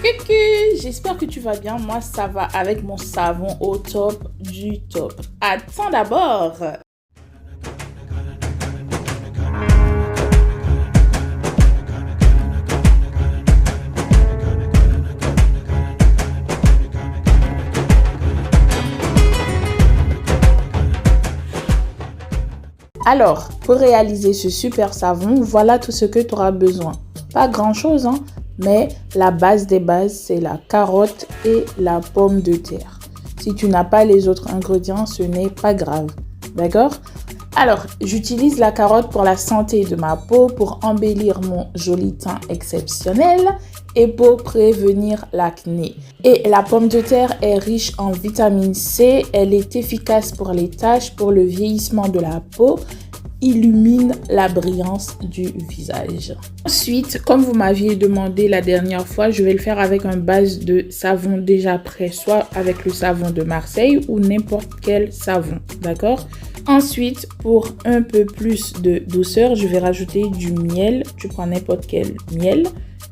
Coucou, j'espère que tu vas bien. Moi, ça va avec mon savon au top du top. Attends d'abord. Alors, pour réaliser ce super savon, voilà tout ce que tu auras besoin. Pas grand-chose, hein, mais la base des bases, c'est la carotte et la pomme de terre. Si tu n'as pas les autres ingrédients, ce n'est pas grave. D'accord? Alors, j'utilise la carotte pour la santé de ma peau, pour embellir mon joli teint exceptionnel et pour prévenir l'acné. Et la pomme de terre est riche en vitamine C, elle est efficace pour les taches, pour le vieillissement de la peau, illumine la brillance du visage. Ensuite, comme vous m'aviez demandé la dernière fois, je vais le faire avec un base de savon déjà prêt, soit avec le savon de Marseille ou n'importe quel savon, d'accord? Ensuite, pour un peu plus de douceur, je vais rajouter du miel. Tu prends n'importe quel miel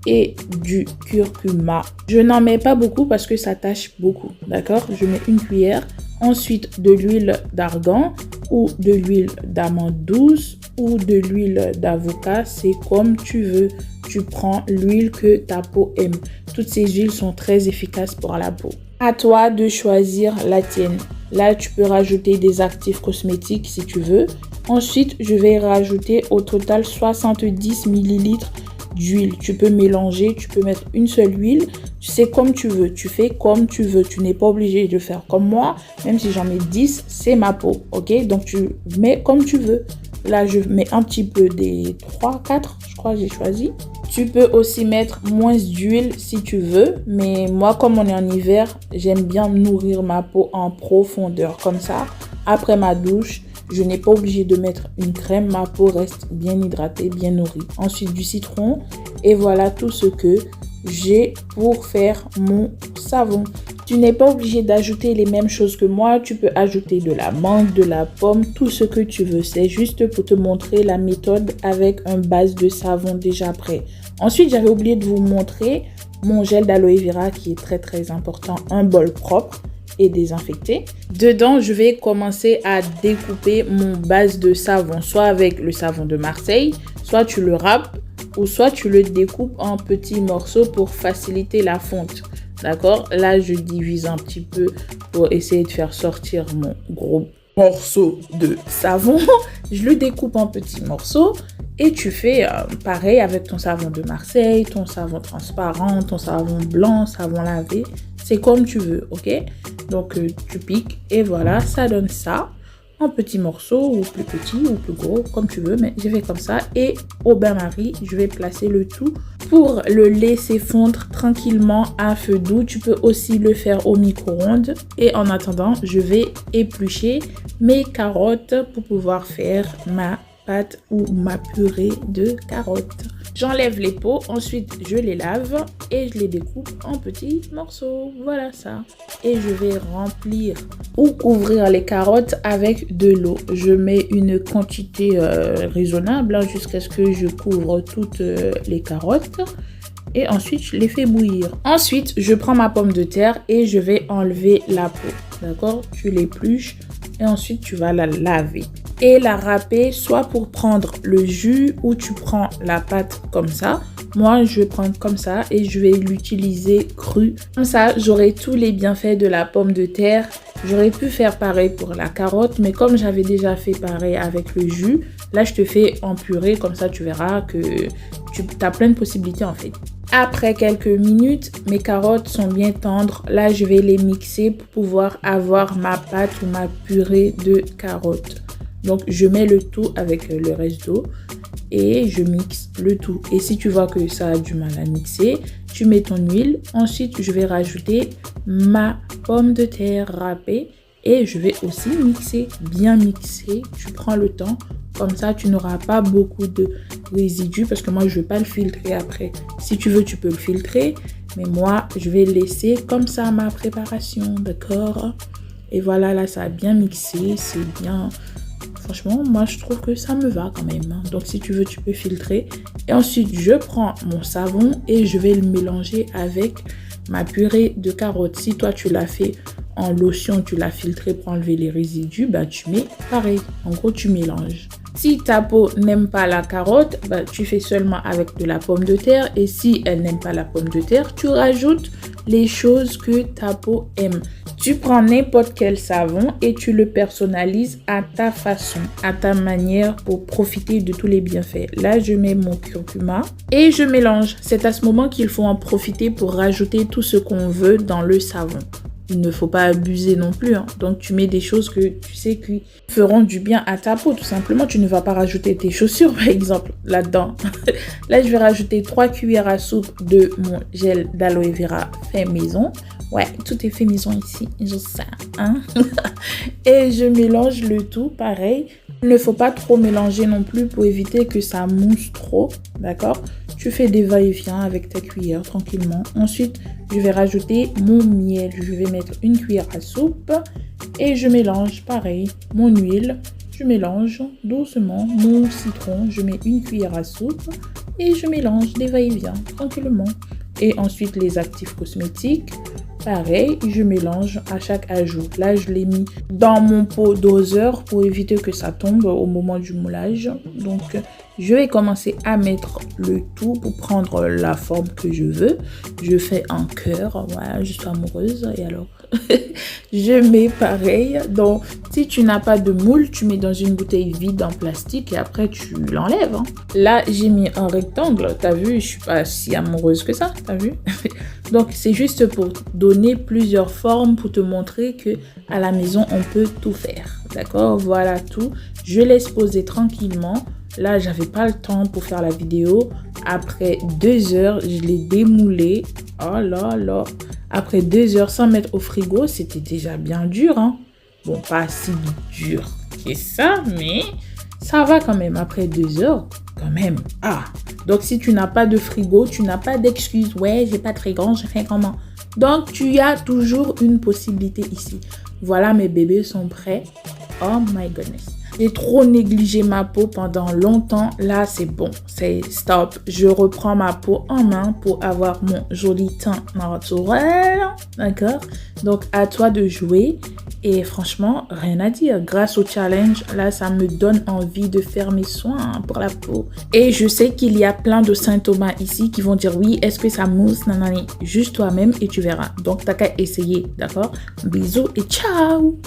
et du curcuma. Je n'en mets pas beaucoup parce que ça tâche beaucoup, d'accord? Je mets une cuillère. Ensuite, de l'huile d'argan ou de l'huile d'amande douce ou de l'huile d'avocat, c'est comme tu veux. Tu prends l'huile que ta peau aime. Toutes ces huiles sont très efficaces pour la peau. À toi de choisir la tienne. Là, tu peux rajouter des actifs cosmétiques si tu veux. Ensuite, je vais rajouter au total 70 ml d'huile. Tu peux mélanger, tu peux mettre une seule huile. Tu sais comme tu veux, tu fais comme tu veux. Tu n'es pas obligé de faire comme moi. Même si j'en mets 10, c'est ma peau, ok? Donc, tu mets comme tu veux. Là, je mets un petit peu des 3, 4, je crois que j'ai choisi. Tu peux aussi mettre moins d'huile si tu veux. Mais moi, comme on est en hiver, j'aime bien nourrir ma peau en profondeur. Comme ça, après ma douche, je n'ai pas obligé de mettre une crème. Ma peau reste bien hydratée, bien nourrie. Ensuite, du citron. Et voilà tout ce que j'ai pour faire mon savon. Tu n'es pas obligé d'ajouter les mêmes choses que moi. Tu peux ajouter de la menthe, de la pomme, tout ce que tu veux. C'est juste pour te montrer la méthode avec un base de savon déjà prêt. Ensuite, j'avais oublié de vous montrer mon gel d'aloe vera qui est très très important. Un bol propre et désinfecté. Dedans, je vais commencer à découper mon base de savon, soit avec le savon de Marseille, soit tu le râpes ou soit tu le découpes en petits morceaux pour faciliter la fonte. D'accord? Là, je divise un petit peu pour essayer de faire sortir mon gros morceau de savon. Je le découpe en petits morceaux et tu fais pareil avec ton savon de Marseille, ton savon transparent, ton savon blanc, savon lavé. C'est comme tu veux, ok? Donc, tu piques et voilà, ça donne ça en petits morceaux ou plus petits ou plus gros, comme tu veux. Mais je fais comme ça. Et au bain-marie, je vais placer le tout pour le laisser fondre tranquillement à feu doux. Tu peux aussi le faire au micro-ondes. Et en attendant, je vais éplucher mes carottes pour pouvoir faire ma pâte ou ma purée de carottes. J'enlève les peaux, ensuite je les lave et je les découpe en petits morceaux. Voilà ça. Et je vais remplir ou couvrir les carottes avec de l'eau. Je mets une quantité raisonnable jusqu'à ce que je couvre toutes les carottes. Et ensuite, je les fais bouillir. Ensuite, je prends ma pomme de terre et je vais enlever la peau. D'accord? Tu l'épluches et ensuite tu vas la laver. Et la râper soit pour prendre le jus ou tu prends la pâte comme ça. Moi, je vais prendre comme ça et je vais l'utiliser cru. Comme ça, j'aurai tous les bienfaits de la pomme de terre. J'aurais pu faire pareil pour la carotte, mais comme j'avais déjà fait pareil avec le jus, là, je te fais en purée. Comme ça, tu verras que tu as plein de possibilités en fait. Après quelques minutes, mes carottes sont bien tendres. Là, je vais les mixer pour pouvoir avoir ma pâte ou ma purée de carottes. Donc, je mets le tout avec le reste d'eau et je mixe le tout. Et si tu vois que ça a du mal à mixer, tu mets ton huile. Ensuite, je vais rajouter ma pomme de terre râpée et je vais aussi mixer, bien mixer. Tu prends le temps. Comme ça, tu n'auras pas beaucoup de résidus parce que moi, je ne vais pas le filtrer après. Si tu veux, tu peux le filtrer. Mais moi, je vais laisser comme ça ma préparation, d'accord? Et voilà, là, ça a bien mixé. C'est bien... Franchement, moi, je trouve que ça me va quand même. Hein. Donc, si tu veux, tu peux filtrer. Et ensuite, je prends mon savon et je vais le mélanger avec ma purée de carottes. Si toi, tu l'as fait en lotion, tu l'as filtré pour enlever les résidus, bah, tu mets pareil. En gros, tu mélanges. Si ta peau n'aime pas la carotte, bah, tu fais seulement avec de la pomme de terre. Et si elle n'aime pas la pomme de terre, tu rajoutes les choses que ta peau aime. Tu prends n'importe quel savon et tu le personnalises à ta façon, à ta manière pour profiter de tous les bienfaits. Là, je mets mon curcuma et je mélange. C'est à ce moment qu'il faut en profiter pour rajouter tout ce qu'on veut dans le savon. Il ne faut pas abuser non plus. Hein. Donc, tu mets des choses que tu sais qui feront du bien à ta peau. Tout simplement, tu ne vas pas rajouter tes chaussures, par exemple, là-dedans. Là, je vais rajouter 3 cuillères à soupe de mon gel d'aloe vera fait maison. Ouais, tout est fait maison ici, je sais. Hein? Et je mélange le tout, pareil. Il ne faut pas trop mélanger non plus pour éviter que ça mousse trop, d'accord? Tu fais des va-et-vient avec ta cuillère tranquillement. Ensuite, je vais rajouter mon miel. Je vais mettre une cuillère à soupe et je mélange, pareil, mon huile. Je mélange doucement mon citron. Je mets une cuillère à soupe et je mélange des va-et-vient tranquillement. Et ensuite, les actifs cosmétiques. Pareil, je mélange à chaque ajout. Là, je l'ai mis dans mon pot doseur pour éviter que ça tombe au moment du moulage. Donc, je vais commencer à mettre le tout pour prendre la forme que je veux. Je fais un cœur. Voilà, je suis amoureuse. Et alors, je mets pareil. Donc, si tu n'as pas de moule, tu mets dans une bouteille vide en plastique et après, tu l'enlèves. Hein. Là, j'ai mis un rectangle. T'as vu, je suis pas si amoureuse que ça. T'as vu? Donc, c'est juste pour donner plusieurs formes, pour te montrer que à la maison, on peut tout faire. D'accord? Voilà tout. Je laisse poser tranquillement. Là, j'avais pas le temps pour faire la vidéo. Après 2 heures, je l'ai démoulé. Oh là là. Après 2 heures sans mettre au frigo, c'était déjà bien dur. Hein? Bon, pas si dur que ça, mais ça va quand même. Après 2 heures, quand même. Ah, donc si tu n'as pas de frigo, tu n'as pas d'excuse. Ouais, j'ai pas très grand, je fais comment? Donc, tu as toujours une possibilité ici. Voilà, mes bébés sont prêts. Oh my goodness. J'ai trop négligé ma peau pendant longtemps. Là, c'est bon. C'est stop. Je reprends ma peau en main pour avoir mon joli teint naturel. D'accord? Donc, à toi de jouer. Et franchement, rien à dire. Grâce au challenge, là, ça me donne envie de faire mes soins pour la peau. Et je sais qu'il y a plein de Saint-Thomas ici qui vont dire oui, est-ce que ça mousse? Nanani. Juste toi-même et tu verras. Donc, t'as qu'à essayer. D'accord? Bisous et ciao!